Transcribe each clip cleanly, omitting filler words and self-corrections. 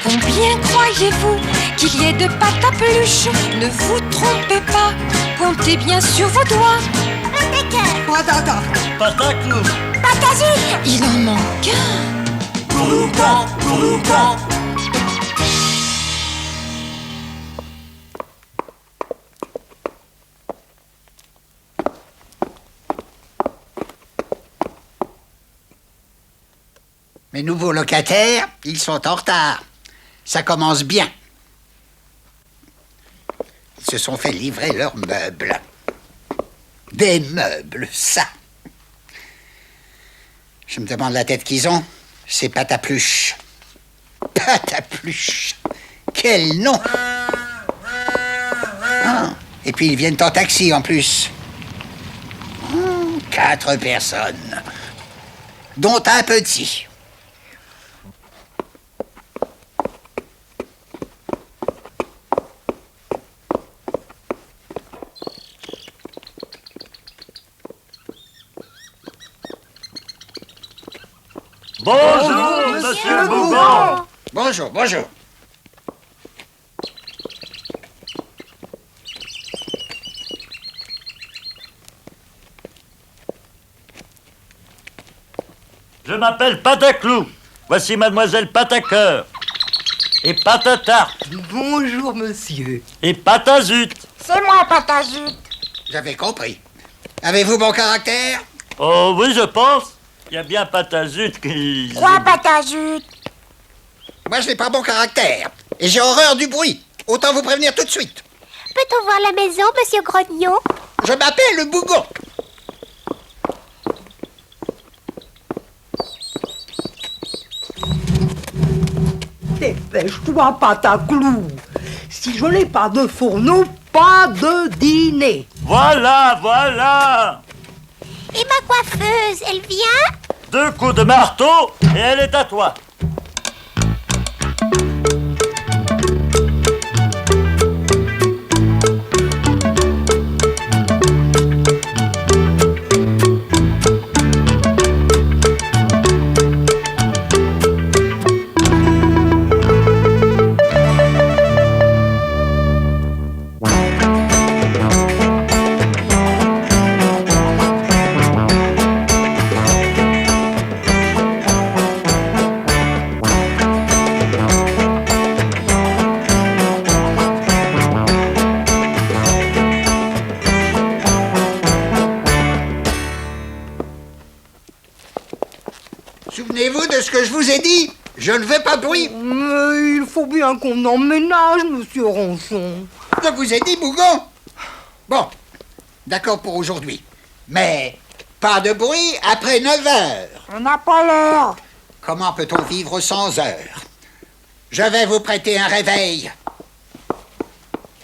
Combien croyez-vous qu'il y ait de pâte à peluche? Ne vous trompez pas, comptez bien sur vos doigts. Patata. Pataclou. Patazit. Il en manque un. Boucan, boucan. Mes nouveaux locataires, ils sont en retard. Ça commence bien. Ils se sont fait livrer leurs meubles. Des meubles, ça. Je me demande la tête qu'ils ont. C'est Patapluche. Patapluche. Quel nom! Ah, et puis ils viennent en taxi en plus. 4 personnes. Dont un petit. Bonjour, monsieur Bougon. Bonjour, bonjour. Je m'appelle Pataclou. Voici mademoiselle Patacœur. Et Patatarte. Bonjour, monsieur. Et Patazut. C'est moi, Patazut. J'avais compris. Avez-vous bon caractère? Oh oui, je pense. Il y a bien Patazut qui... Quoi, Patazut? Moi, je n'ai pas bon caractère. Et j'ai horreur du bruit. Autant vous prévenir tout de suite. Peut-on voir la maison, monsieur Grognon? Je m'appelle le Bougon. Dépêche-toi, Pataclou. Si je n'ai pas de fourneau, pas de dîner. Voilà, voilà. Et ma coiffeuse, elle vient? 2 coups de marteau et elle est à toi. Souvenez-vous de ce que je vous ai dit. Je ne veux pas de bruit. Mais il faut bien qu'on emménage, monsieur Ronchon. Je vous ai dit, Bougon. Bon, d'accord pour aujourd'hui. Mais pas de bruit après 9 heures. On n'a pas l'heure. Comment peut-on vivre sans heure? Je vais vous prêter un réveil.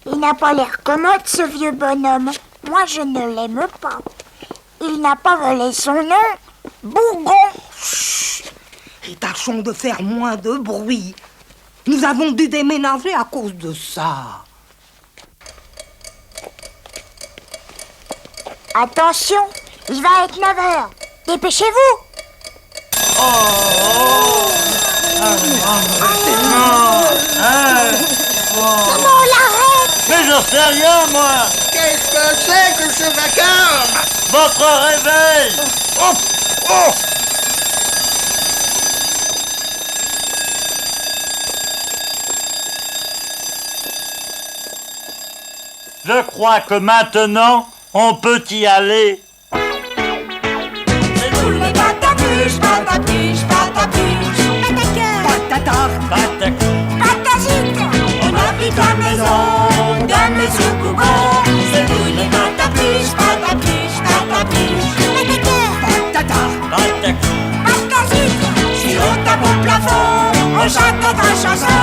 Il n'a pas l'air commode, ce vieux bonhomme. Moi, je ne l'aime pas. Il n'a pas volé son nom. Bougon. Et tâchons de faire moins de bruit. Nous avons dû déménager à cause de ça. Attention, il va être 9 heures. Dépêchez-vous. Comment on l'arrête? Mais j'en sais rien, moi. Qu'est-ce que c'est que ce vacarme? Votre réveil. Oh! Oh! Je crois que maintenant, on peut y aller. C'est tous les Patapluche, Patapluche, Patapluche. Patata. Pataclou. Patazit. On habite la maison de monsieur Bougon. C'est tous les Patapluche, Patapluche, Patapluche. Patata. Pataclou. Patazit. Sur le tableau de plafond, on chante notre chanson.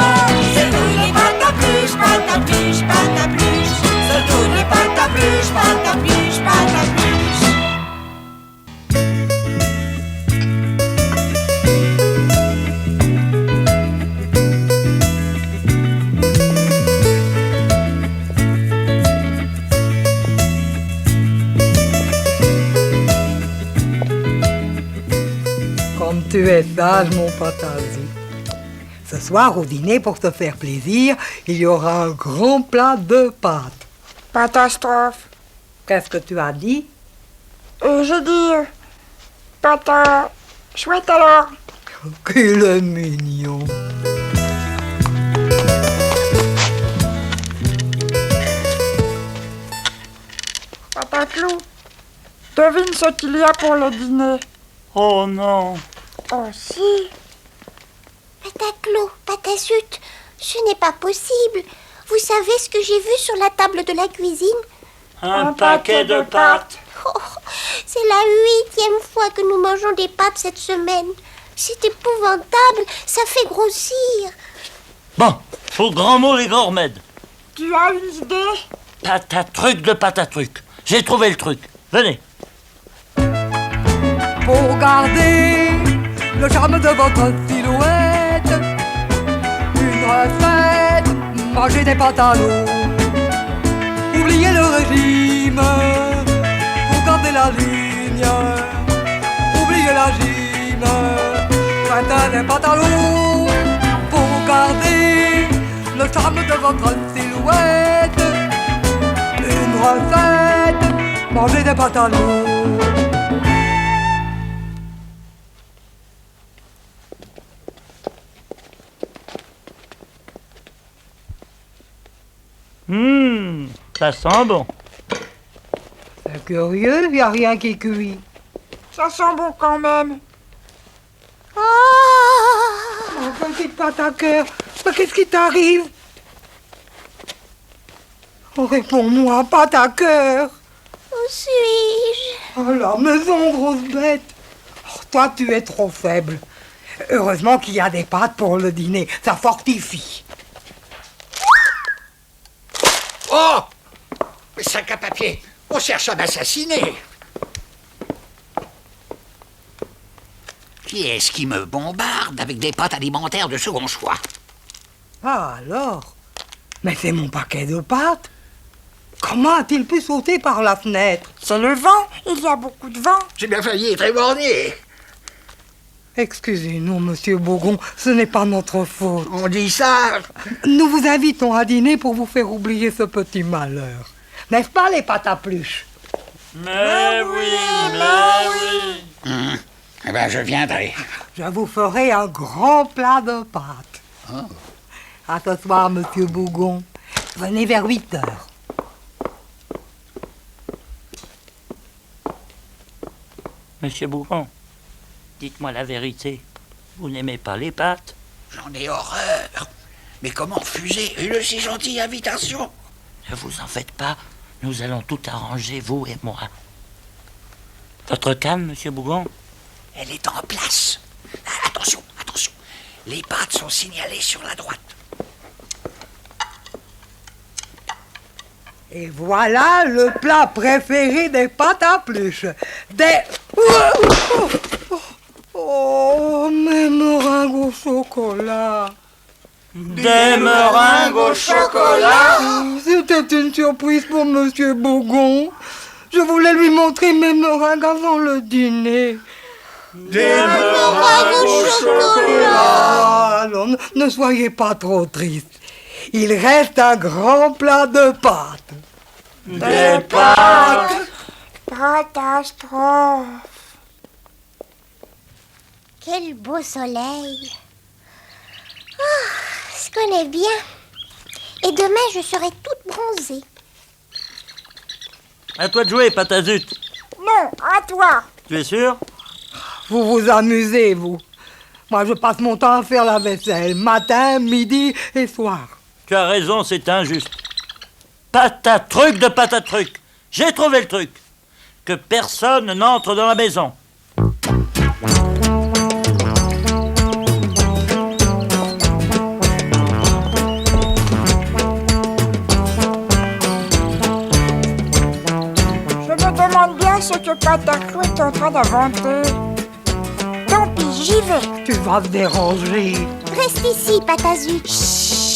C'est tous les Patapluche, Patapluche, Patapluche. C'est tous les Patapluche, Patapluche, Patapluche. Comme tu es sage, mon Patazit. Ce soir, au dîner, pour te faire plaisir, il y aura un grand plat de pâtes. Catastrophe. Qu'est-ce que tu as dit? J'ai dit... pata... chouette alors. Qu'il est mignon. Pataclou, devine ce qu'il y a pour le dîner. Oh non. Oh si. Pataclou, Patazut, ce n'est pas possible. Vous savez ce que j'ai vu sur la table de la cuisine? Un paquet de pâtes. Oh, c'est la 8e fois que nous mangeons des pâtes cette semaine. C'est épouvantable, ça fait grossir. Bon, faut grand mot les gourmets. Tu as une idée? Patatruc de patatruc. J'ai trouvé le truc. Venez. Pour garder le charme de votre silhouette, une recette, mangez des pâtes à l'eau. Oubliez le régime, pour garder la ligne. Oubliez la gym, faites des pâtes à l'eau. Pour garder le charme de votre silhouette, une recette, mangez des pâtes à l'eau. Ça sent bon. C'est curieux, il n'y a rien qui cuit. Ça sent bon quand même. Oh, Petite pâte à cœur, mais qu'est-ce qui t'arrive? Oh, réponds-moi, pâte à cœur. où suis-je? Oh, la maison, grosse bête. Oh, toi, tu es trop faible. Heureusement qu'il y a des pâtes pour le dîner, ça fortifie. Oh! Sac à papier, on cherche à m'assassiner. Qui est-ce qui me bombarde avec des pâtes alimentaires de second choix? Ah alors? Mais c'est mon paquet de pâtes. Comment a-t-il pu sauter par la fenêtre? C'est le vent, il y a beaucoup de vent. J'ai bien failli être éborgné. Excusez-nous, monsieur Bougon, ce n'est pas notre faute. On dit ça. Nous vous invitons à dîner pour vous faire oublier ce petit malheur. N'est-ce pas, les pâtes à pluche? Mais oui. Eh ben, je viendrai. Je vous ferai un grand plat de pâtes. À ce soir, monsieur Bougon. Venez vers 8 heures. Monsieur Bougon, dites-moi la vérité. Vous n'aimez pas les pâtes? J'en ai horreur. Mais comment refuser une si gentille invitation? Ne vous en faites pas. Nous allons tout arranger, vous et moi. Votre canne, monsieur Bougon? Elle est en place. Ah, attention, attention. Les pâtes sont signalées sur la droite. Et voilà le plat préféré des pâtes à pluche. Des... Oh, mes meringues au chocolat. Des meringues au chocolat? C'était une surprise pour monsieur Bougon. Je voulais lui montrer mes meringues avant le dîner. Des meringues au chocolat? Ah, alors, ne soyez pas trop triste. Il reste un grand plat de pâtes. Des pâtes? Catastrophe. Quel beau soleil. Ah, ce qu'on est bien. Et demain, je serai toute bronzée. À toi de jouer, Patazut. Non, à toi. Tu es sûr? Vous vous amusez, vous. Moi, je passe mon temps à faire la vaisselle, matin, midi et soir. Tu as raison, c'est injuste. Patatruc de patatruc. J'ai trouvé le truc. Que personne n'entre dans la maison. Je me demande bien ce que Pataclou est en train d'inventer. Tant pis, j'y vais. Tu vas te déranger. Reste ici, Patazut. Chut.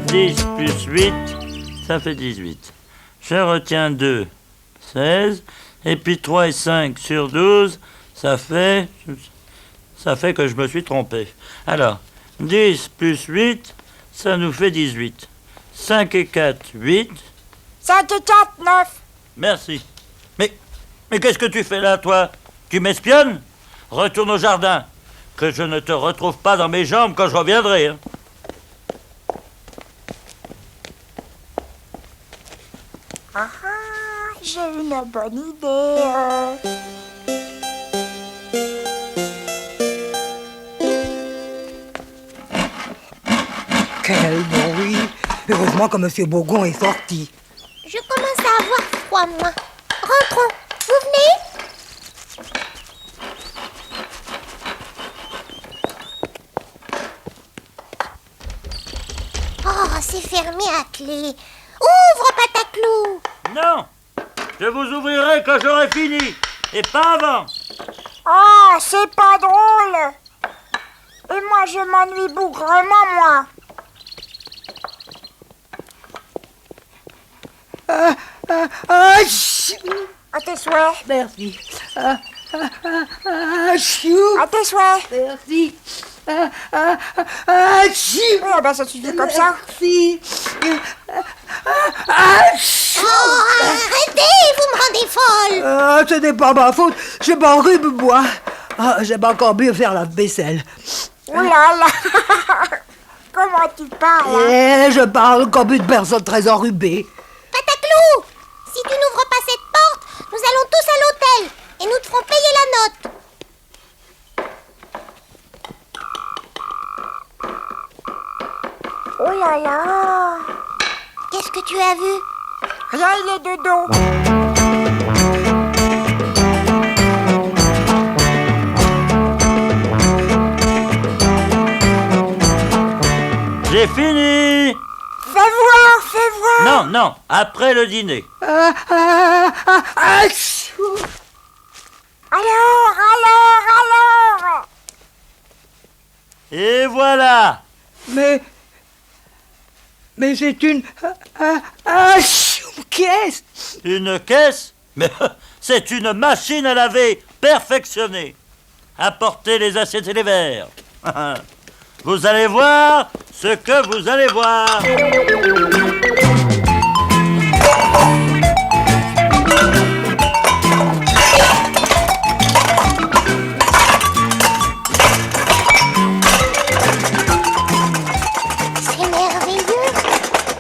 10 plus 8, ça fait 18. Je retiens 2, 16. Et puis 3 et 5 sur 12, ça fait que je me suis trompé. Alors, 10 plus 8, ça nous fait 18. 5 et 4, 8. 5 et 4, 9. Merci. Mais qu'est-ce que tu fais là, toi? Tu m'espionnes? Retourne au jardin, que je ne te retrouve pas dans mes jambes quand je reviendrai. Hein. Ah, j'ai une bonne idée. Quel bruit! Heureusement que Monsieur Bourgon est sorti. Je commence à avoir froid, moi. Rentrons. Vous venez? Oh, c'est fermé à clé. Ouvre, Pataclou! Non, je vous ouvrirai quand j'aurai fini, et pas avant. Ah, c'est pas drôle. Et moi, je m'ennuie bougrement, moi. À tes souhaits. Merci. À tes souhaits. Merci. Ah ben, ça suffit comme ça. Merci. Oh, arrêtez, vous me rendez folle! Ce n'est pas ma faute. Je m'en rhume, moi. J'aime encore mieux faire la vaisselle. Oh là là. Comment tu parles, hein? Et je parle comme une personne très enrhumée. Pataclou! Si tu n'ouvres pas cette porte, nous allons tous à l'hôtel et nous te ferons payer la note. Oh là là. Qu'est-ce que tu as vu? Rien, il est de dos. J'ai fini. Fais voir, fais voir. Non, après le dîner. Alors. Et voilà. Mais c'est une caisse. Une caisse? Mais c'est une machine à laver perfectionnée. Apportez les assiettes et les verres. Vous allez voir ce que vous allez voir. C'est merveilleux.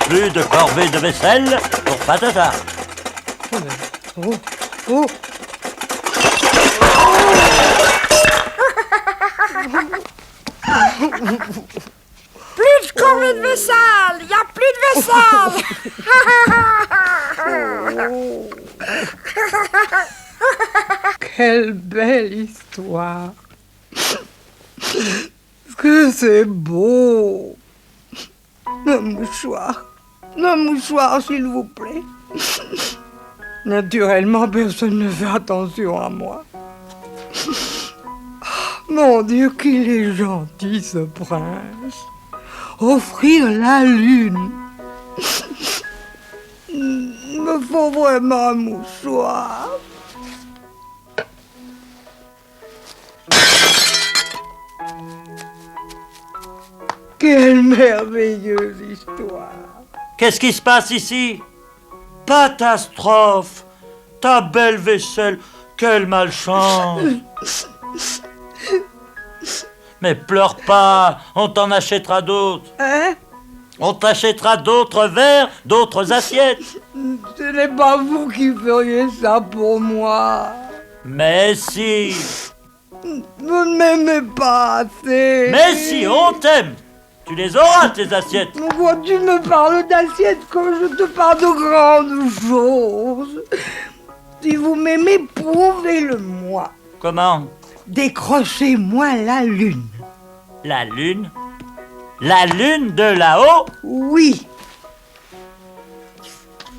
Plus de corvée de vaisselle pour Patata. Oh. Plus de corvée de vaisselle. Il n'y a plus de vaisselle. Quelle belle histoire. Que c'est beau. Un mouchoir, s'il vous plaît. Naturellement, personne ne fait attention à moi. Mon Dieu, qu'il est gentil, ce prince. Offrir la lune. Il me faut vraiment un mouchoir. Quelle merveilleuse histoire. Qu'est-ce qui se passe ici? Catastrophe! Ta belle vaisselle, quelle malchance! Mais pleure pas, on t'en achètera d'autres. Hein? On t'achètera d'autres verres, d'autres assiettes. Ce n'est pas vous qui feriez ça pour moi. Mais si, Vous ne m'aimez pas assez. mais si, on t'aime. Tu les auras, tes assiettes. Pourquoi tu me parles d'assiettes comme je te parle de grandes choses? Si vous m'aimez, prouvez-le-moi. Comment? Décrochez-moi la lune. La lune? La lune de là-haut? Oui.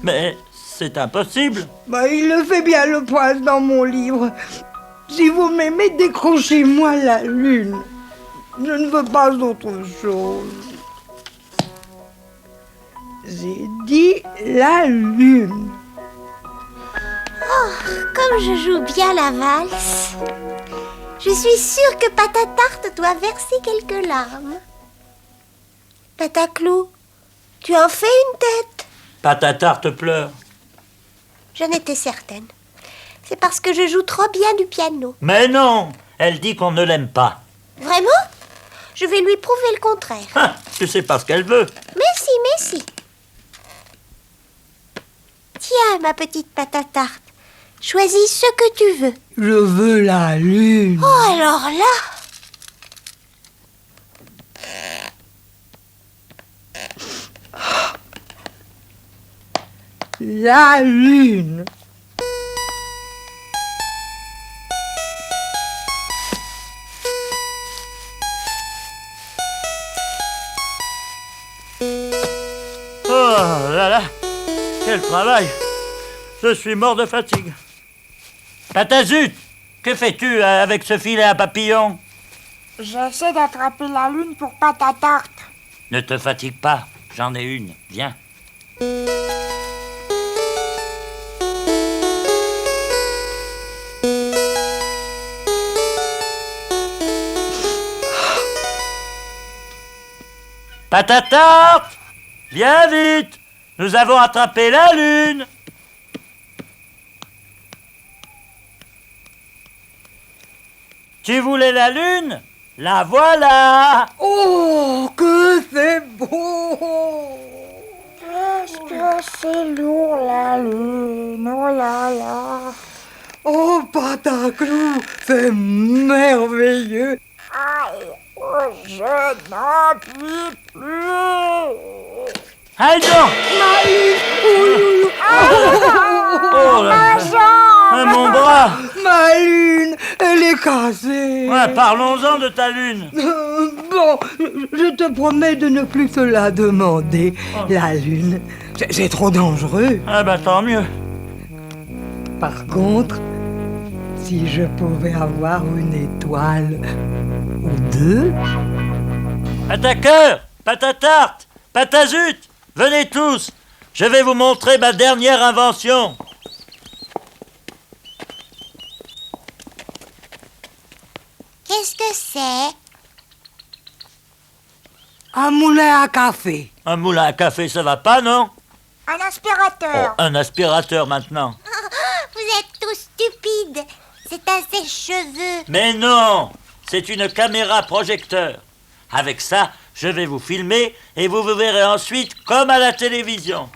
Mais c'est impossible. Il le fait bien, le prince, dans mon livre. Si vous m'aimez, décrochez-moi la lune. Je ne veux pas autre chose. J'ai dit la lune. Comme je joue bien la valse. Je suis sûre que Patatarte doit verser quelques larmes. Pataclou, tu en fais une tête? Patatarte pleure. J'en étais certaine. C'est parce que je joue trop bien du piano. Mais non, elle dit qu'on ne l'aime pas. Vraiment? Je vais lui prouver le contraire. Ah, tu sais pas ce qu'elle veut. Merci. Tiens, ma petite Patatarte. Choisis ce que tu veux. Je veux la lune. Oh, alors là... La lune. Oh là là, quel travail. Je suis mort de fatigue. Patazut, que fais-tu avec ce filet à papillon? J'essaie d'attraper la lune pour Patatarte. Ne te fatigue pas, j'en ai une. Viens. Patatarte, viens vite. Nous avons attrapé la lune. Tu voulais la lune? La voilà. Oh, que c'est beau! Qu'est-ce que c'est lourd la lune, oh là là. Oh, Pataclou, c'est merveilleux! Aïe, oh, je n'en puis plus. Allez donc. Oh là là. Ah, mon bras. Ma lune, elle est cassée! Ouais, parlons-en de ta lune. Bon, je te promets de ne plus te la demander, la lune. C'est trop dangereux. Ah bah tant mieux. Par contre, si je pouvais avoir une étoile ou deux... Attaqueur, Patatarte, Patazut, venez tous. Je vais vous montrer ma dernière invention. Qu'est-ce que c'est? Un moulin à café. Un moulin à café, ça va pas, non? Un Oh, aspirateur. un aspirateur maintenant. Vous êtes tous stupides. C'est un sèche-cheveux. Mais non, c'est une caméra projecteur. Avec ça, je vais vous filmer et vous vous verrez ensuite comme à la télévision.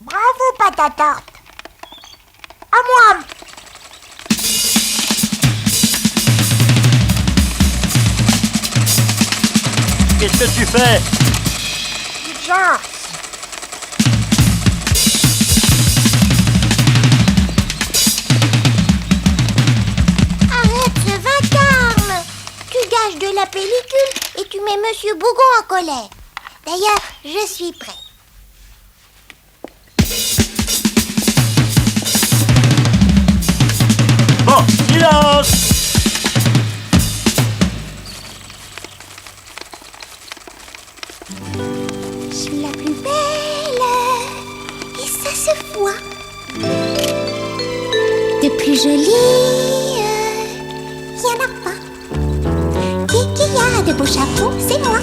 Bravo, Patatarte. À moi. Qu'est-ce que tu fais? Genre. Arrête ce vacarme. Tu gâches de la pellicule et tu mets Monsieur Bougon en colère. D'ailleurs, je suis prêt. Bon, silence! Je suis la plus belle et ça se voit. De plus jolie, y en a pas. Qui a de beaux chapeaux, c'est moi.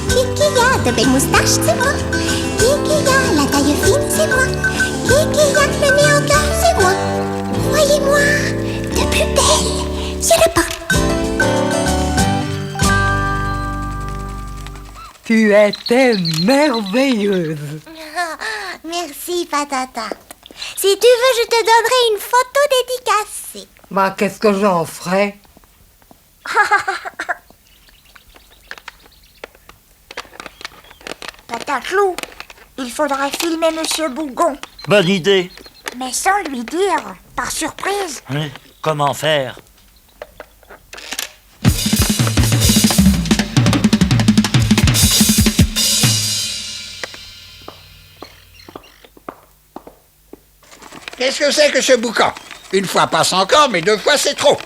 Qui a de belles moustaches, c'est moi. Qui a la taille fine, c'est moi. Qui a le nez en cœur, c'est moi. Croyez-moi, de plus belle, y en a pas. Tu étais merveilleuse. Merci, Patata. Si tu veux, je te donnerai une photo dédicacée. Bah, qu'est-ce que j'en ferais? Pataclou, il faudrait filmer Monsieur Bougon. Bonne idée. Mais sans lui dire, par surprise. Hein? Comment faire? Qu'est-ce que c'est que ce boucan? Une fois passe encore, mais 2 fois c'est trop.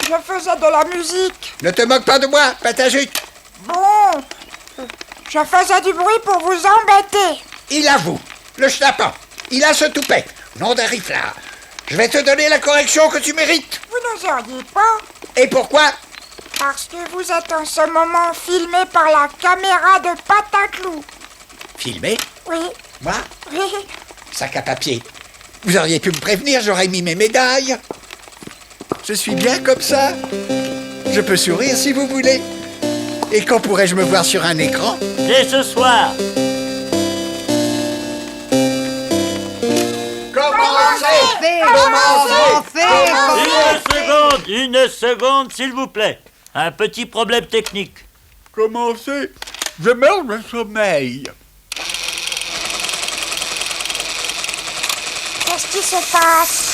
Je faisais de la musique. Ne te moque pas de moi, Patazut. Bon, je faisais du bruit pour vous embêter. Il avoue, le schnappant. Il a ce toupet. Nom d'un riflard. Je vais te donner la correction que tu mérites. Vous n'oseriez pas, Et pourquoi? parce que vous êtes en ce moment filmé par la caméra de Pataclou. Filmé? Oui, Moi? oui. Sac à papier. Vous auriez pu me prévenir, j'aurais mis mes médailles. Je suis bien comme ça. Je peux sourire si vous voulez. Et quand pourrais-je me voir sur un écran? Dès ce soir. Une seconde, s'il vous plaît. Un petit problème technique. Commencez. Je meurs de sommeil. Qu'est-ce qui se passe?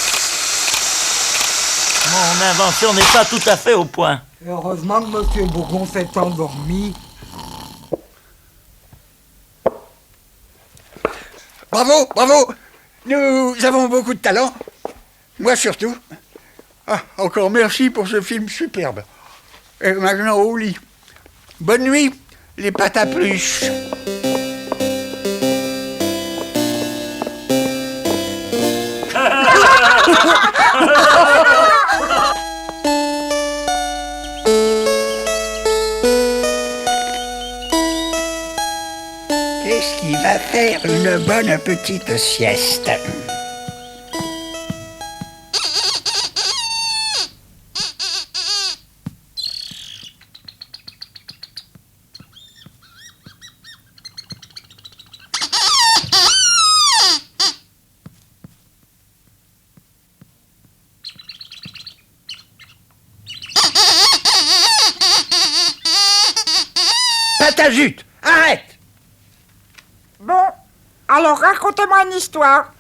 Mon invention n'est pas tout à fait au point. Heureusement que Monsieur Bourgon s'est endormi. Bravo, bravo. Nous avons beaucoup de talent. Moi surtout. Ah, encore merci pour ce film superbe. Et maintenant au lit. Bonne nuit, les pâtes à pluche. Qu'est-ce qui va faire une bonne petite sieste? Patazut, arrête! Bon, alors racontez-moi une histoire.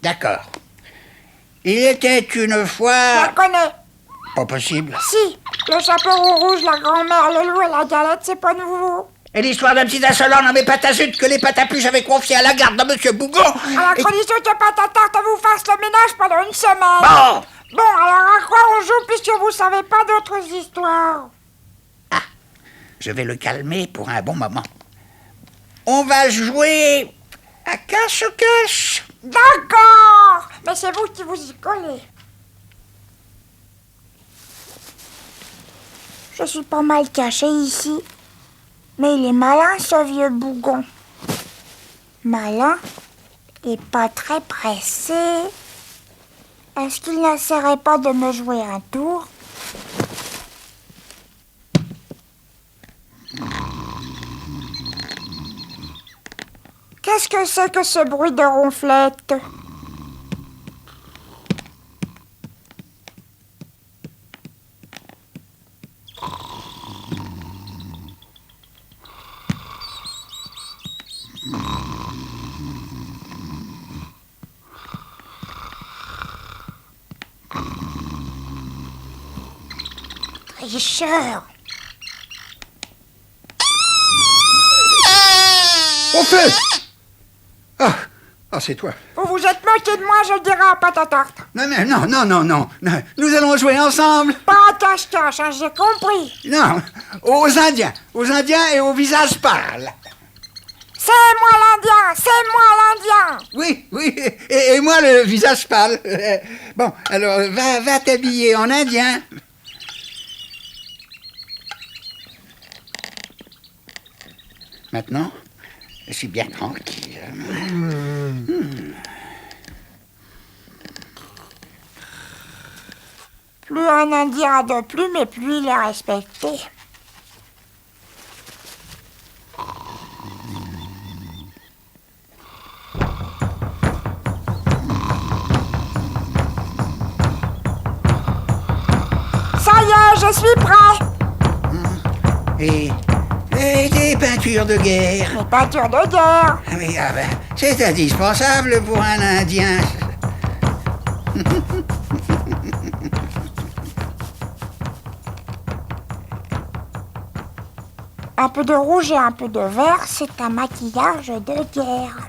D'accord. Il était une Je fois... la connais. Pas possible. Si, le chaperon rouge, la grand-mère, le loup et la galette, c'est pas nouveau. Et l'histoire d'un petit insolent nommé Patazut que les pâtes à pluche avaient confié à la garde de Monsieur Bougon. À la condition que Patatarte vous fasse le ménage pendant une semaine. Bon! Bon, alors à quoi on joue puisque vous savez pas d'autres histoires? Je vais le calmer pour un bon moment. On va jouer à cache-cache. D'accord, mais c'est vous qui vous y collez. Je suis pas mal caché ici, mais il est malin ce vieux bougon. Malin et pas très pressé. Est-ce qu'il n'essaierait pas de me jouer un tour? Qu'est-ce que c'est que ce bruit de ronflette? Tricheur! Au feu! Ah, c'est toi. Vous vous êtes moqué de moi, je le dirai à Patatarte. Non. Nous allons jouer ensemble. Pas à cache-cache, hein, j'ai compris. Non, aux Indiens et au visage pâle. C'est moi l'Indien! Oui, et moi le visage pâle. Bon, alors va t'habiller en Indien. Maintenant, je suis bien tranquille. Plus un Indien a de plumes et plus il est respecté. Ça y est, je suis prêt. Et des peintures de guerre. Mes peintures de guerre. Oui, c'est indispensable pour un Indien. Un peu de rouge et un peu de vert, c'est un maquillage de guerre.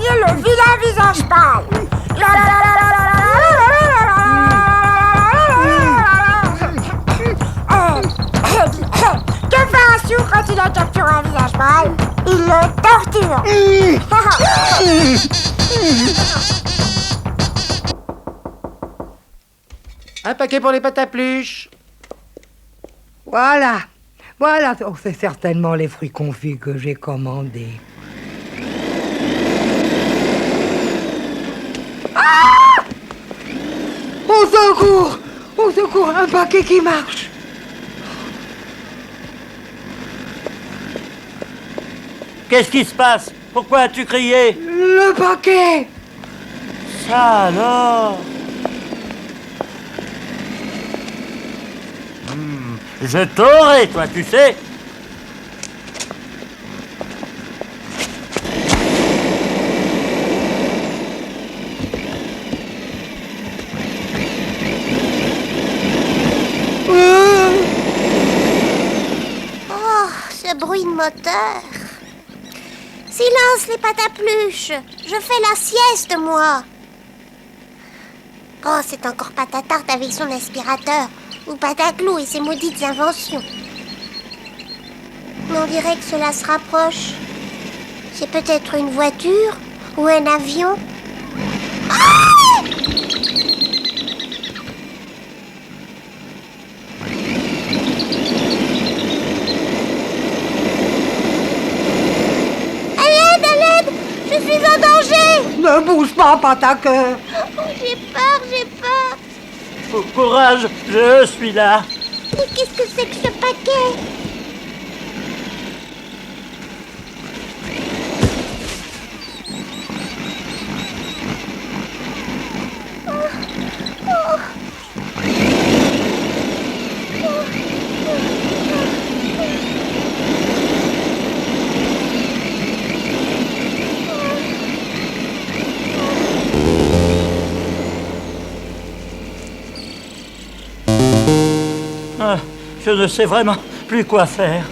gagner le vilain visage pâle. La la la la la la la la la la la la. Que fait un sioux quand il a capturé un visage pâle? Il le torture. Un paquet pour les pâtes à pluche. Voilà. Voilà, oh, c'est certainement les fruits confits que j'ai commandés. Ah! Au secours! Au secours, un paquet qui marche. Qu'est-ce qui se passe? Pourquoi as-tu crié? Le paquet! Ça alors? Je t'aurai, toi, tu sais. Oh, ce bruit de moteur. Silence les pâtes à pluche. Je fais la sieste, moi. Oh, c'est encore pâte à tarte avec son aspirateur. Ou pâte à clous et ses maudites inventions. On dirait que cela se rapproche. C'est peut-être une voiture ou un avion. Ah! À l'aide! Je suis en danger! Ne bouge pas, pâte à cœur. Oh, j'ai peur, j'ai peur. Courage, je suis là. Mais qu'est-ce que c'est que ce paquet? Ah, je ne sais vraiment plus quoi faire.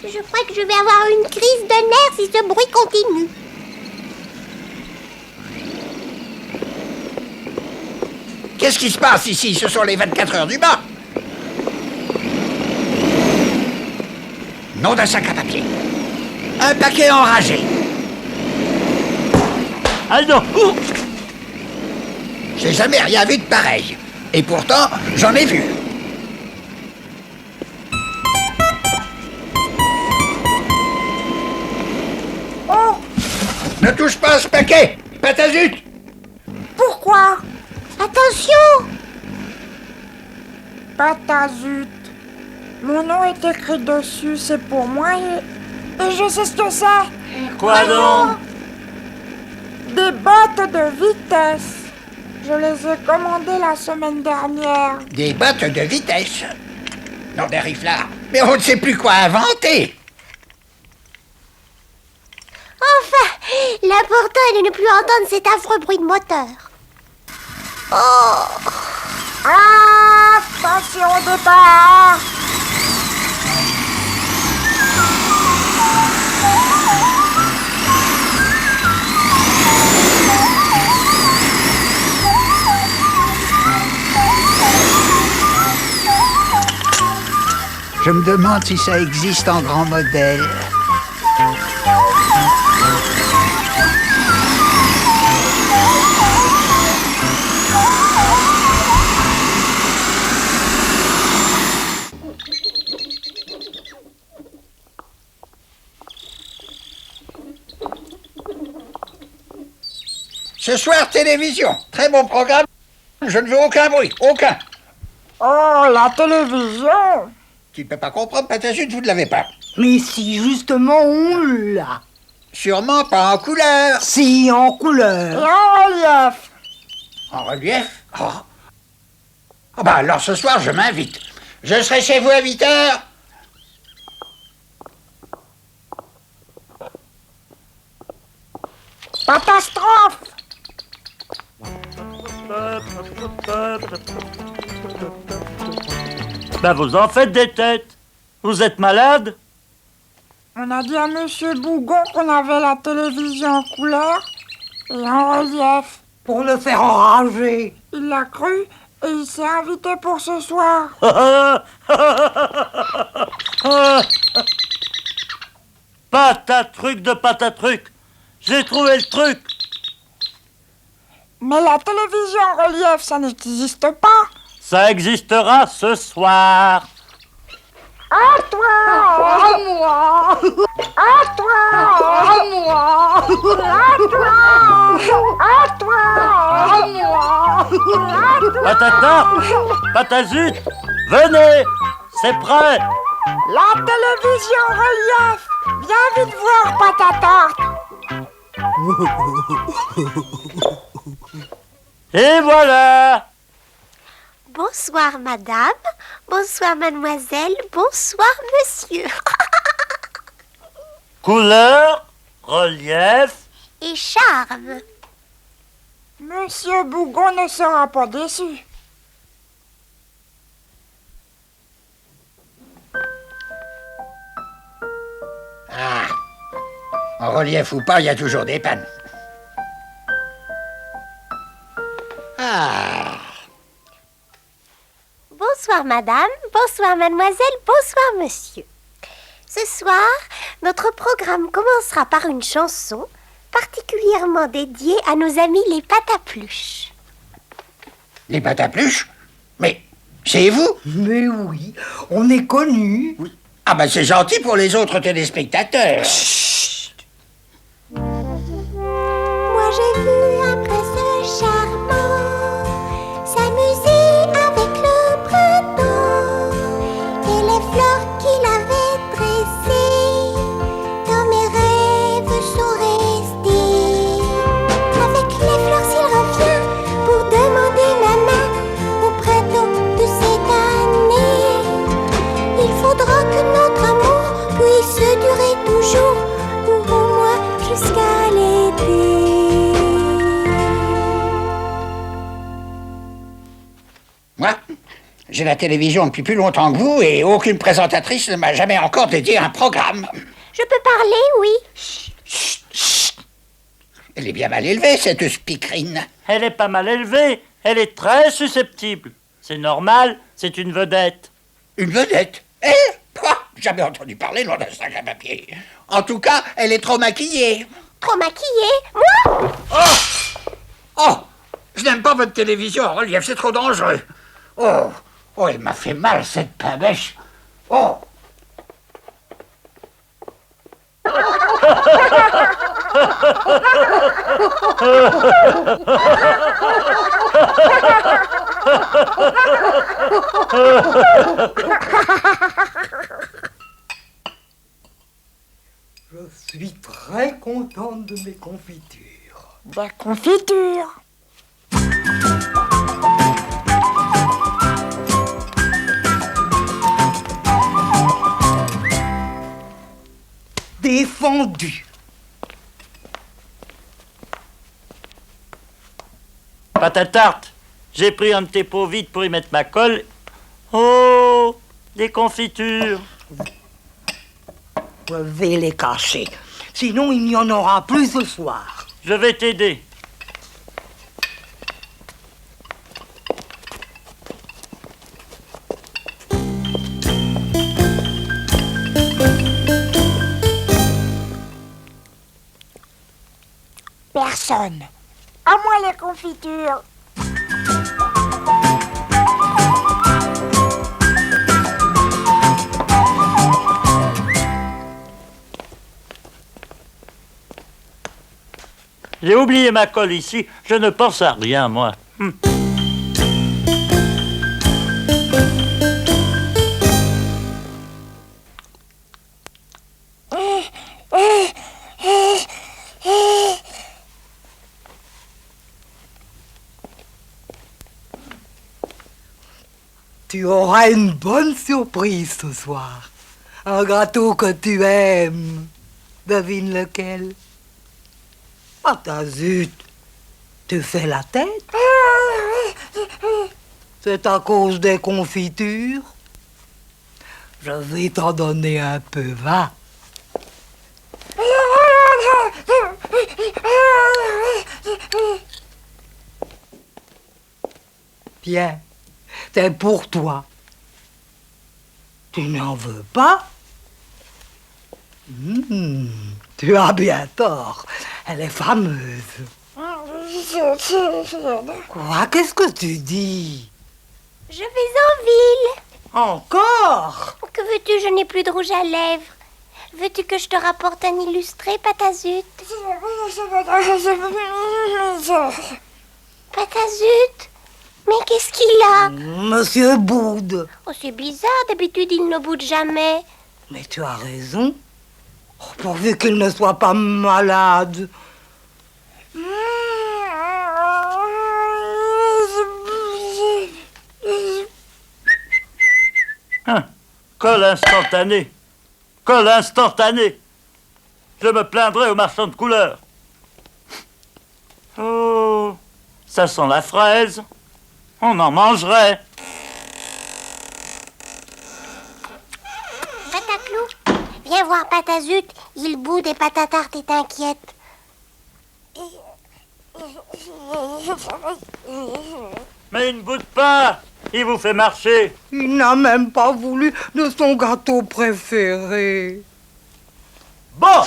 Je crois que je vais avoir une crise de nerfs si ce bruit continue. Qu'est-ce qui se passe ici? Ce sont les 24 heures du bas. Nom d'un sac à papier. Un paquet enragé. Ah non! Ouh! J'ai jamais rien vu de pareil. Et pourtant, j'en ai vu. Oh, Ne touche pas à ce paquet. Patazut. pourquoi? Attention! Patazut. Mon nom est écrit dessus, c'est pour moi et je sais ce que c'est. Quoi donc? Des bottes de vitesse. Je les ai commandées la semaine dernière. Des bottes de vitesse. Non, des riflards. Mais on ne sait plus quoi inventer. Enfin, l'important est de ne plus entendre cet affreux bruit de moteur. Oh! Attention au départ. Je me demande si ça existe en grand modèle. Ce soir, télévision. Très bon programme. Je ne veux aucun bruit. Aucun. Oh, la télévision. Tu ne peux pas comprendre, Patazut, vous ne l'avez pas. Mais si, justement, on l'a. Sûrement pas en couleur. Si, en Et couleur. en relief. En relief. Oh. Ah bah alors ce soir, je m'invite. Je serai chez vous à 8h. Catastrophe. Ben vous en faites des têtes. Vous êtes malade? On a dit à Monsieur Bougon qu'on avait la télévision en couleur et en relief. Pour le faire enrager. Il l'a cru et il s'est invité pour ce soir. Patatruc de patatruc. J'ai trouvé le truc. Mais la télévision en relief, ça n'existe pas. Ça existera ce soir. À toi! À moi! À toi! À moi! À toi! À toi! À moi! Patata, patazut, venez, c'est prêt. La télévision en relief! Viens vite voir, Patatarte! Et voilà. Bonsoir madame, bonsoir mademoiselle, bonsoir monsieur. Couleur, relief. Et charme. Monsieur Bougon ne sera pas déçu. Ah, en relief ou pas, il y a toujours des pannes. Ah, Bonsoir madame, bonsoir mademoiselle, bonsoir monsieur. Ce soir, notre programme commencera par une chanson particulièrement dédiée à nos amis les Patapluches. les patapluches? Mais c'est vous? Mais oui, on est connus. Ah ben c'est gentil pour les autres téléspectateurs. Moi j'ai vu un prince charmant s'amuser avec le printemps et les fleurs qu'il avait dressées dans mes rêves sont restées. Avec les fleurs s'il revient pour demander ma main au printemps de cette année. Il faudra que notre amour puisse durer toujours ou au moins jusqu'à l'été. Moi, j'ai la télévision depuis plus longtemps que vous et aucune présentatrice ne m'a jamais encore dédié un programme. Je peux parler, oui. Elle est bien mal élevée, cette speakerine. Elle est pas mal élevée, elle est très susceptible. C'est normal, c'est une vedette. Une vedette? Elle? Pouah, jamais entendu parler non d'un sac à papier. En tout cas, elle est trop maquillée. Trop maquillée, moi? Oh, je n'aime pas votre télévision en relief, c'est trop dangereux. Oh, elle m'a fait mal, cette pabèche. Oh. Je suis très contente de mes confitures. Des confitures. Défendu. Patatarte, j'ai pris un de tes pots vides pour y mettre ma colle. Oh, des confitures. Je vais les cacher. Sinon, il n'y en aura plus ce soir. Je vais t'aider. Personne. À moi les confitures. J'ai oublié ma colle ici, je ne pense à rien, moi. Tu auras une bonne surprise ce soir. Un gâteau que tu aimes. Devine lequel? Ah, ta zut! Tu fais la tête? C'est à cause des confitures? Je vais t'en donner un peu, va. Tiens, c'est pour toi. Tu n'en veux pas? Tu as bien tort. Elle est fameuse. Quoi? Qu'est-ce que tu dis? Je vais en ville. Encore? Que veux-tu? Je n'ai plus de rouge à lèvres. Veux-tu que je te rapporte un illustré, Patazut? Patazut? Mais qu'est-ce qu'il a? Monsieur boude. Oh, c'est bizarre, d'habitude il ne boude jamais. Mais tu as raison. Oh, pourvu qu'il ne soit pas malade. Colle instantané. Colle instantané. Je me plaindrai aux marchands de couleurs. Oh, ça sent la fraise. On en mangerait. Pataclou, viens voir Patazut. Il boude et Patatarte est inquiète. Mais il ne boude pas. Il vous fait marcher. Il n'a même pas voulu de son gâteau préféré. Bon,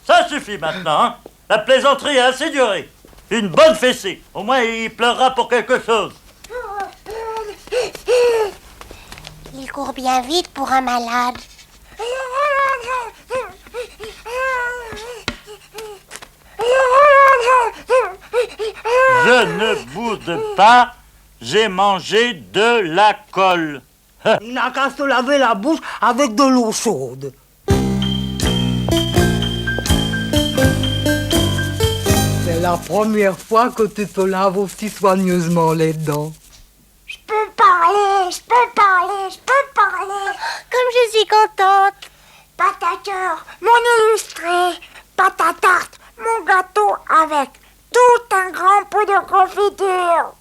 ça suffit maintenant. Hein. La plaisanterie a assez duré. Une bonne fessée. Au moins, il pleurera pour quelque chose. Il court bien vite pour un malade. Je ne boude pas. J'ai mangé de la colle. Il n'a qu'à se laver la bouche avec de l'eau chaude. C'est la première fois que tu te laves aussi soigneusement les dents. Je peux parler, je peux parler, je peux parler. Comme je suis contente. Patateur, mon illustré. Patatarte, mon gâteau avec tout un grand pot de confiture.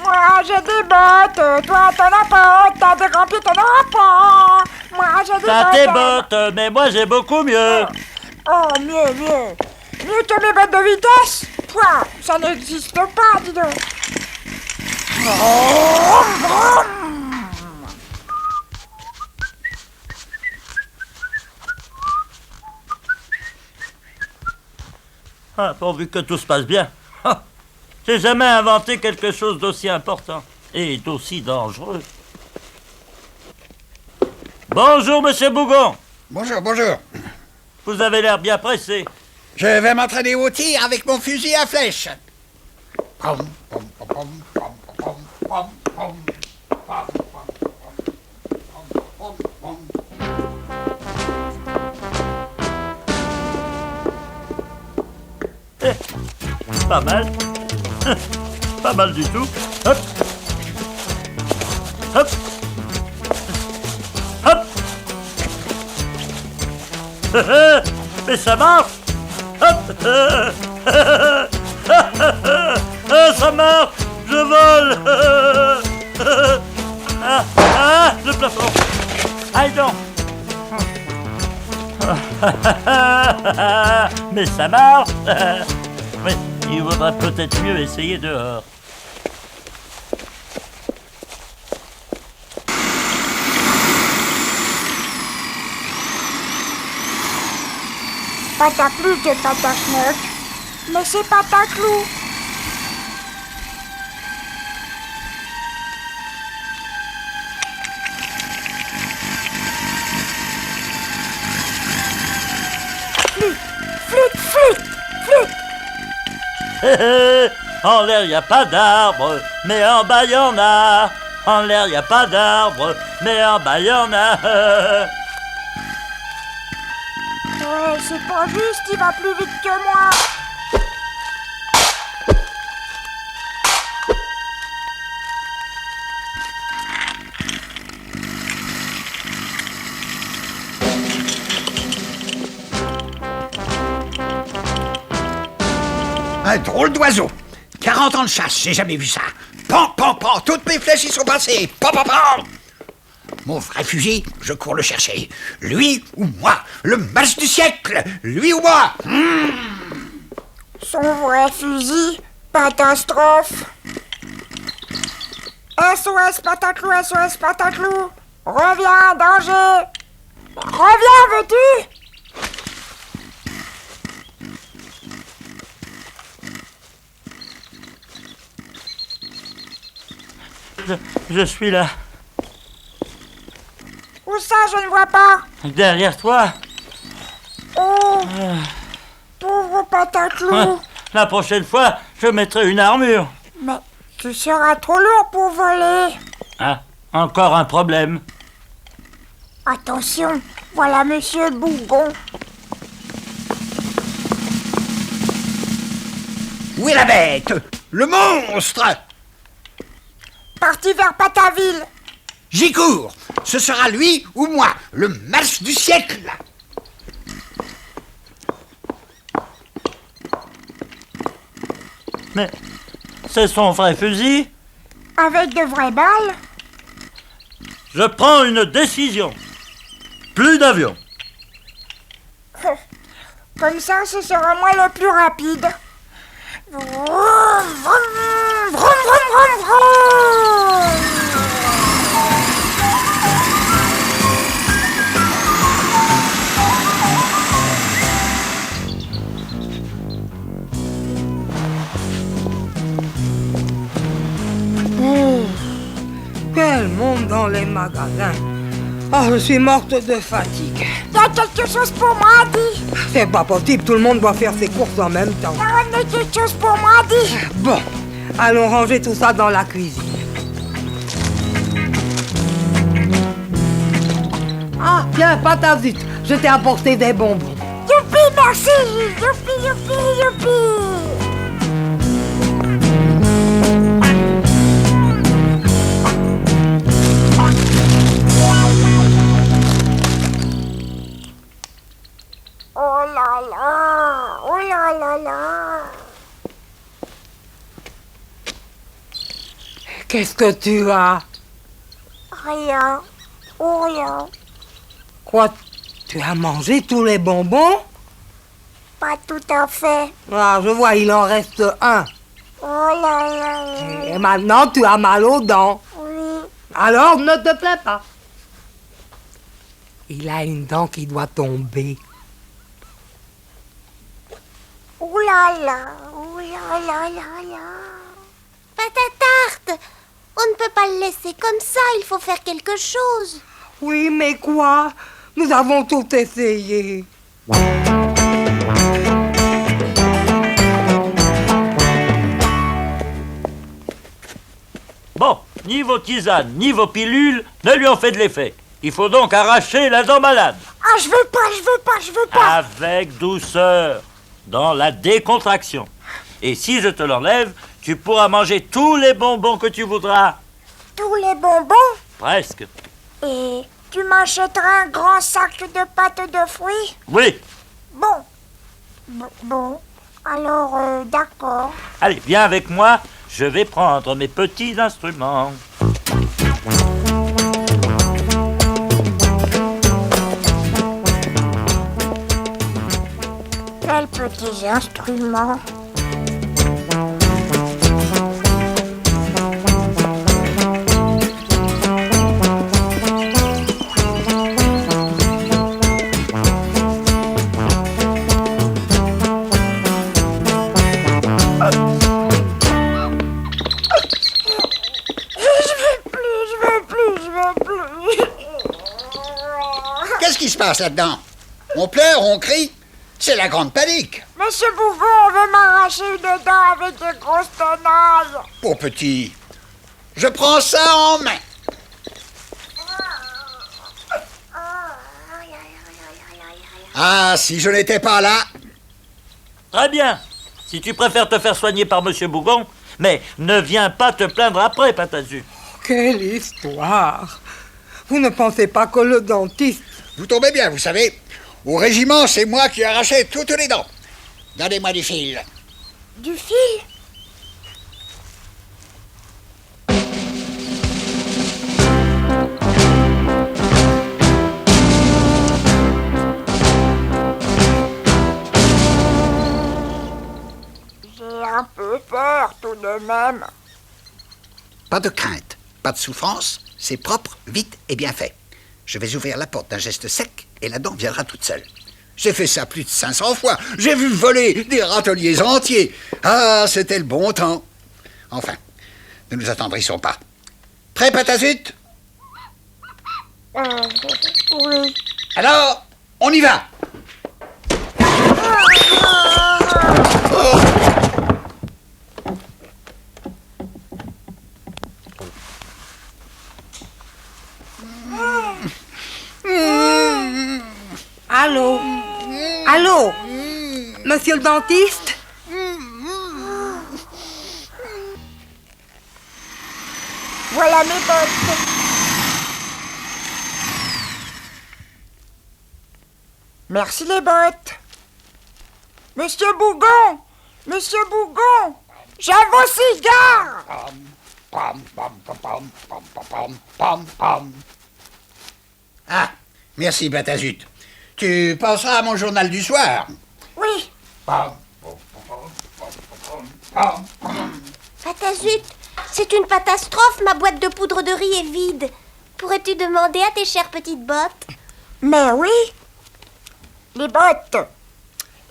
Moi j'ai des bottes, toi t'en as pas, t'as des grands pieds, t'en as pas. Moi j'ai des T'as bottes. tes bottes, mais moi j'ai beaucoup mieux. Oh, mieux. Mieux que mes bottes de vitesse. Toi, ça n'existe pas, dis donc. Ah, pourvu que tout se passe bien. Ah, j'ai jamais inventé quelque chose d'aussi important et d'aussi dangereux. Bonjour, monsieur Bougon. Bonjour, bonjour. Vous avez l'air bien pressé. Je vais m'entraîner au tir avec mon fusil à flèche. Pas mal. Pas mal du tout. Hop. Hop. Hop. Mais ça marche. Hop. Ça marche. Je vole. Le plafond. Aïe donc. Mais ça marche. Mais il vaudrait peut-être mieux essayer dehors. Pataplu que Patachnoc, mais c'est Pataclou. Flûte. En l'air, y a pas d'arbre, mais en bas, y en a. En l'air, y a pas d'arbre, mais en bas, y en a. Ouais, c'est pas juste, il va plus vite que moi. Un drôle d'oiseau. 40 ans de chasse, j'ai jamais vu ça. Pan, pan, pan, toutes mes flèches y sont passées. Pan, pan, pan. Mon vrai fusil, je cours le chercher. Lui ou moi, le match du siècle. Lui ou moi. Son vrai fusil, catastrophe. SOS Pataclou, SOS Pataclou. Reviens, danger. Reviens, veux-tu? Je suis là, Où ça, je ne vois pas. derrière toi. Oh, pauvre Pataclou. La prochaine fois, je mettrai une armure. Mais tu seras trop lourd pour voler. Ah, encore un problème. Attention, voilà Monsieur Bougon. Où est la bête? Le monstre. Parti vers Pataville. J'y cours. Ce sera lui ou moi, le match du siècle. Mais c'est son vrai fusil. Avec de vraies balles. Je prends une décision. Plus d'avion. Comme ça, ce sera moi le plus rapide. Vroom, vroom, vroom, vroom, vroom, vroom. Quel monde dans les magasins. Oh, je suis morte de fatigue. Il y a quelque chose pour moi, dit. C'est pas possible, tout le monde doit faire ses courses en même temps. Il y a quelque chose pour moi, dit. Bon, allons ranger tout ça dans la cuisine. Ah, tiens, Patavite, je t'ai apporté des bonbons. Youpi, merci. Youpi, youpi, youpi. Oh là là, oh là là là. Qu'est-ce que tu as? Rien, oh rien. Quoi? Tu as mangé tous les bonbons? Pas tout à fait. Ah, je vois, il en reste un. Oh là là là. Et maintenant, tu as mal aux dents. Oui, Alors, ne te plains pas. Il a une dent qui doit tomber. oh là là, oh là là là là. Patatarte, on ne peut pas le laisser comme ça, il faut faire quelque chose. Oui, mais quoi? Nous avons tout essayé. Bon, ni vos tisanes, ni vos pilules ne lui ont fait de l'effet. Il faut donc arracher la dent malade. Ah, je veux pas, je veux pas, je veux pas. Avec douceur, dans la décontraction. Et si je te l'enlève, tu pourras manger tous les bonbons que tu voudras. Tous les bonbons. Presque. Et tu m'achèteras un grand sac de pâtes de fruits. Oui. Bon. Bon. Alors, d'accord. Allez, viens avec moi. Je vais prendre mes petits instruments. Quels petits instruments. Qu'est-ce qui se passe là-dedans? On pleure, on crie? C'est la grande panique. Monsieur Bougon, on veut m'arracher une dent avec de grosses tenailles. Pauvre petit, je prends ça en main. Ah, si je n'étais pas là. Très bien. Si tu préfères te faire soigner par Monsieur Bougon, mais ne viens pas te plaindre après, Patazu. Quelle histoire! Vous ne pensez pas que le dentiste... Vous tombez bien, vous savez. Au régiment, c'est moi qui arrachais toutes les dents. Donnez-moi du fil. Du fil? de même. Pas de crainte, pas de souffrance, c'est propre, vite et bien fait. Je vais ouvrir la porte d'un geste sec et la dent viendra toute seule. J'ai fait ça plus de 500 fois. J'ai vu voler des râteliers entiers. Ah, c'était le bon temps. Enfin, ne nous attendrissons pas. Prêt, Patazut? Oui. Alors, on y va. Allô? Allô? Monsieur le dentiste? Voilà mes bottes. Merci les bottes. Monsieur Bougon! Monsieur Bougon! J'ai vos cigares! Ah, merci, Patazut. Tu penseras à mon journal du soir. Oui. Patazut, c'est une catastrophe, ma boîte de poudre de riz est vide. Pourrais-tu demander à tes chères petites bottes? Mais oui. Les bottes.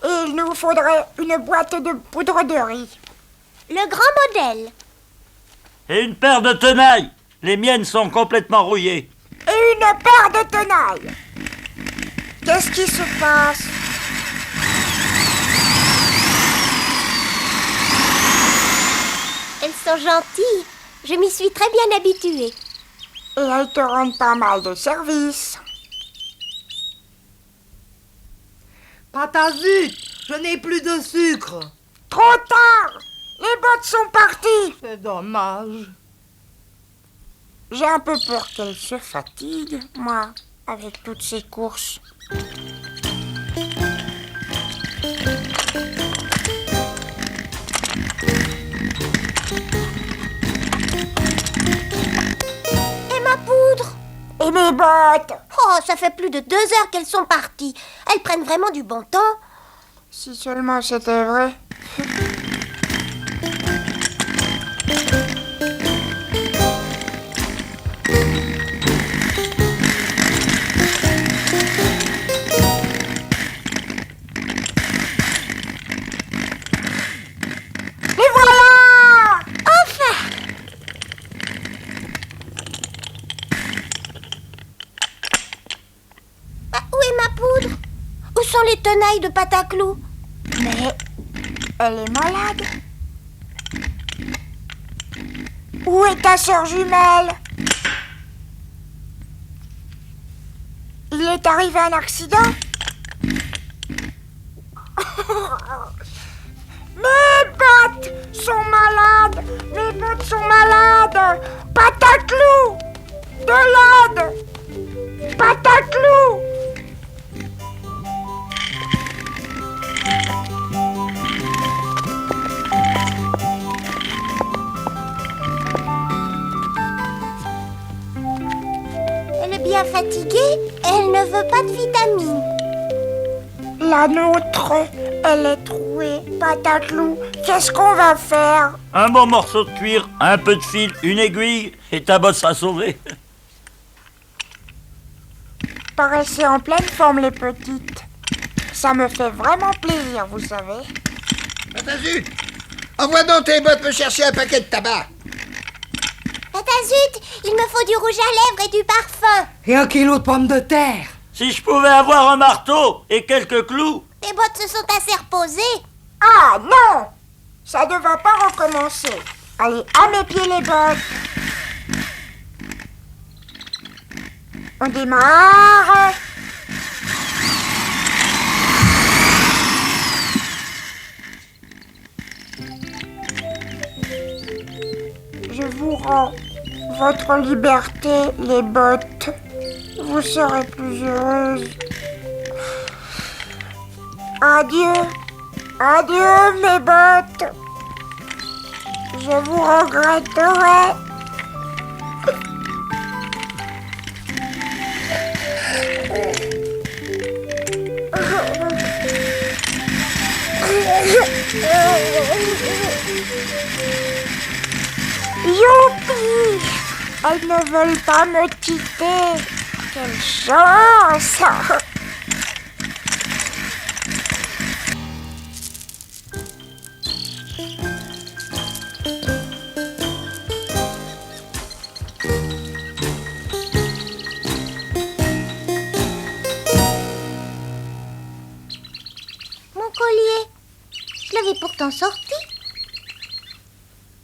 Et il nous faudrait une boîte de poudre de riz. Le grand modèle. Et une paire de tenailles. Les miennes sont complètement rouillées. Et une paire de tenailles. Qu'est-ce qui se passe? Elles sont gentilles. Je m'y suis très bien habituée. Et elles te rendent pas mal de service. Patazut, je n'ai plus de sucre. Trop tard! Les bottes sont parties. C'est dommage. J'ai un peu peur qu'elles se fatiguent, moi, avec toutes ces courses. Et ma poudre? Et mes bottes? Oh, ça fait plus de 2 heures qu'elles sont parties. Elles prennent vraiment du bon temps. Si seulement c'était vrai. Les voilà! Enfin! Où est ma poudre? Où sont les tenailles de Pataclou? Mais elle est malade. Où est ta sœur jumelle? Il est arrivé un accident? Mes bottes sont malades! Mes bottes sont malades! Pataclou! De l'aide! Pataclou! Elle est bien fatiguée et elle ne veut pas de vitamines. La nôtre, elle est trouée. Pataclou, qu'est-ce qu'on va faire? Un bon morceau de cuir, un peu de fil, une aiguille, et ta botte sera sauvée. Paraissez en pleine forme, les petites. Ça me fait vraiment plaisir, vous savez. Patazut, envoie donc tes bottes me chercher un paquet de tabac. Patazut, il me faut du rouge à lèvres et du parfum. Et 1 kilo de pommes de terre. Si je pouvais avoir un marteau et quelques clous. Tes bottes se sont assez reposées. Ah non! Ça ne va pas recommencer. Allez, à mes pieds les bottes. On démarre. Je vous rends votre liberté, les bottes. Vous serez plus heureuses. Adieu. Adieu, mes bottes. Je vous regretterai. Youpi! Elles ne veulent pas me quitter. Quelle chance! Mon collier, je l'avais pourtant sorti.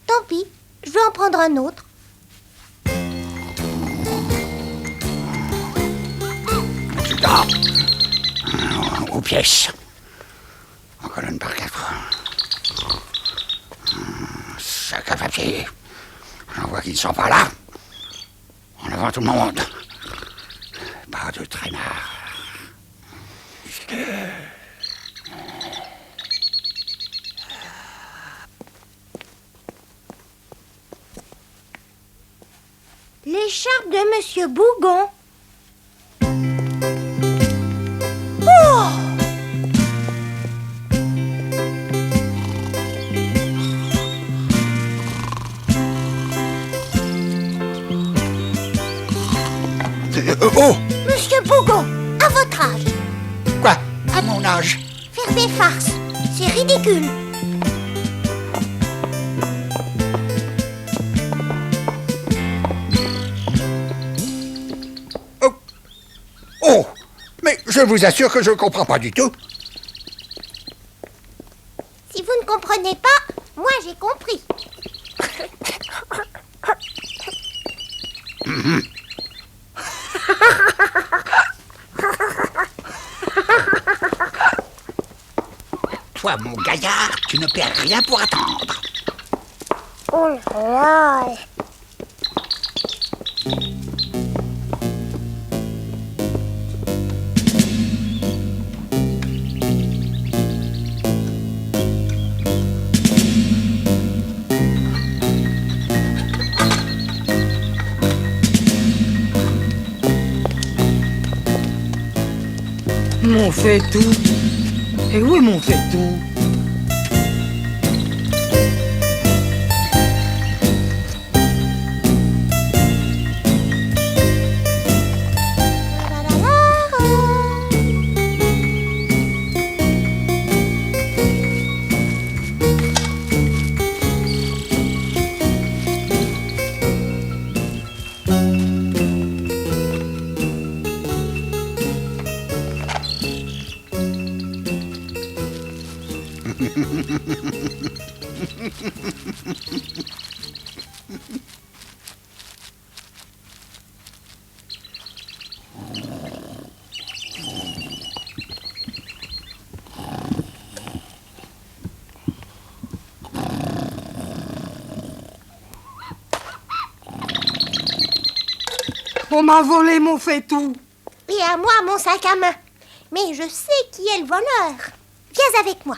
Tant pis, je vais en prendre un autre. Là, aux pièces. En colonne par 4. Sac à papier. J'en vois qui ne sont pas là. En avant tout le monde. Pas de traînard. L'écharpe de Monsieur Bougon. Oh! Monsieur Bougon, à votre âge, Quoi? À mon âge? faire des farces, c'est ridicule. Oh! Mais je vous assure que je ne comprends pas du tout. Si vous ne comprenez pas, moi j'ai compris. Toi, mon gaillard, tu ne perds rien pour attendre. Oh là là! Mon fait tout. Et où est mon fait tout? On m'a volé mon fait tout. Et à moi mon sac à main. Mais je sais qui est le voleur. Viens avec moi.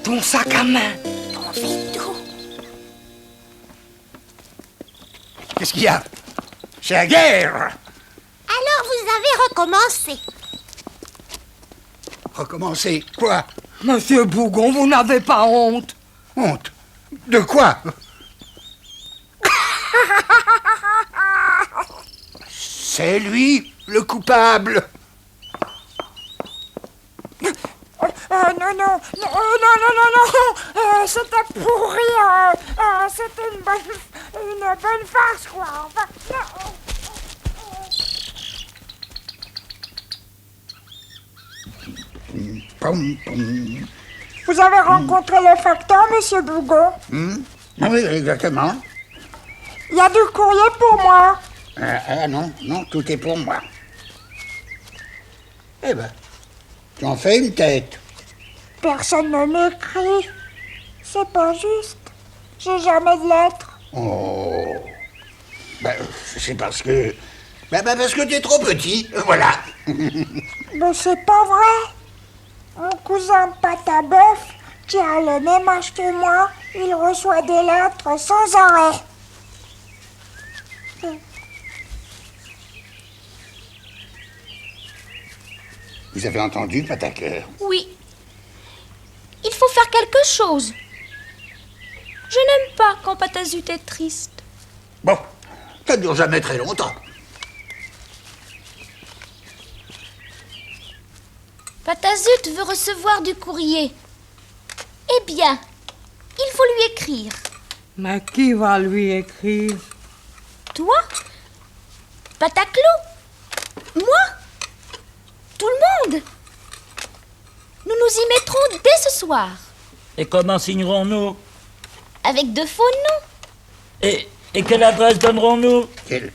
Ton sac à main. On fait tout. Qu'est-ce qu'il y a? C'est la guerre! Alors vous avez recommencé. Recommencer quoi? Monsieur Bougon, vous n'avez pas honte? Honte? De quoi? C'est lui, le coupable. Non, c'était pour rire. C'était une bonne farce, quoi. Enfin, non. Pom, pom. Vous avez rencontré le facteur, monsieur Bougon? Oui, exactement. Il y a du courrier pour moi. Non, tout est pour moi. Eh ben, tu en fais une tête. Personne ne m'écrit. C'est pas juste. J'ai jamais de lettres. Oh. Ben, c'est parce que... parce que t'es trop petit, voilà. Mais c'est pas vrai. Mon cousin Pataboeuf, qui a le même âge que moi, il reçoit des lettres sans arrêt. Vous avez entendu, Patacœur? Oui. Il faut faire quelque chose. Je n'aime pas quand Patazut est triste. Bon, ça ne dure jamais très longtemps. Patazut veut recevoir du courrier. Eh bien, il faut lui écrire. Mais qui va lui écrire? Toi? Pataclou? Moi? Tout le monde? Nous nous y mettrons dès ce soir. Et comment signerons-nous? Avec de faux noms. Et quelle adresse donnerons-nous? Quelle?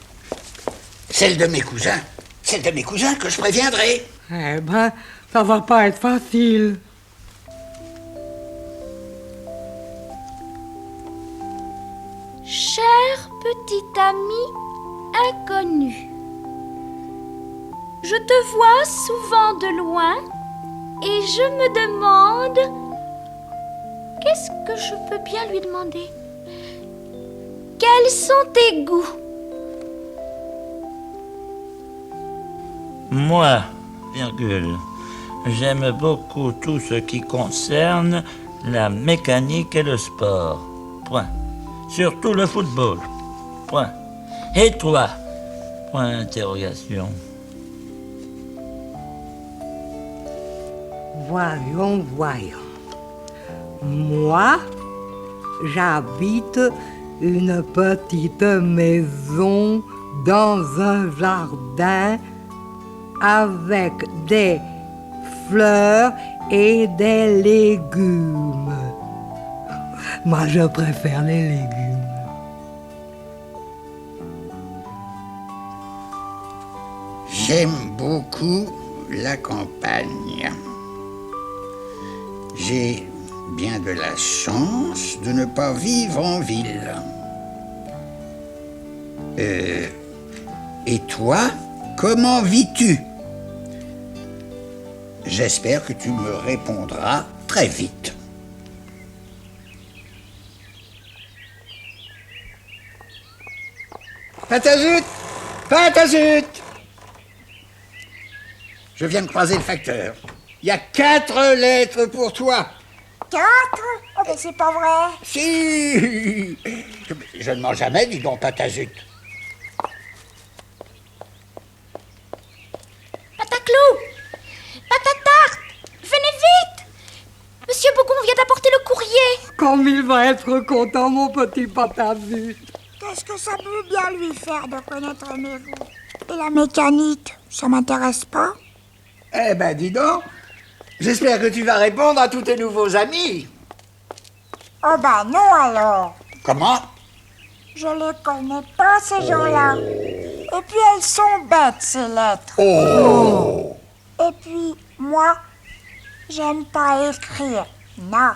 Celle de mes cousins. Celle de mes cousins que je préviendrai. Eh ben, ça va pas être facile. Cher petit ami inconnu, je te vois souvent de loin et je me demande qu'est-ce que je peux bien lui demander. Quels sont tes goûts? Moi, virgule, j'aime beaucoup tout ce qui concerne la mécanique et le sport. Point. Surtout le football. Point. Et toi? Point d'interrogation. Voyons. Moi, j'habite une petite maison dans un jardin avec des fleurs et des légumes. Moi, je préfère les légumes. J'aime beaucoup la campagne. J'ai bien de la chance de ne pas vivre en ville. Et toi, comment vis-tu? J'espère que tu me répondras très vite. Patazut! Patazut! Je viens de croiser le facteur. Il y a 4 lettres pour toi. 4? Oh, mais c'est pas vrai. Si! Je ne mens jamais, dis donc, Patazut. Pataclou! Patatarte! Venez vite! Monsieur Bougon vient d'apporter le courrier. Comme il va être content, mon petit Patazut. Qu'est-ce que ça peut bien lui faire de connaître mes goûts? Et la mécanique, ça m'intéresse pas? Eh ben, dis donc. J'espère que tu vas répondre à tous tes nouveaux amis. Oh bah non alors. Comment? Je les connais pas ces gens-là. Et puis elles sont bêtes ces lettres. Oh! Et puis moi, j'aime pas écrire. Non.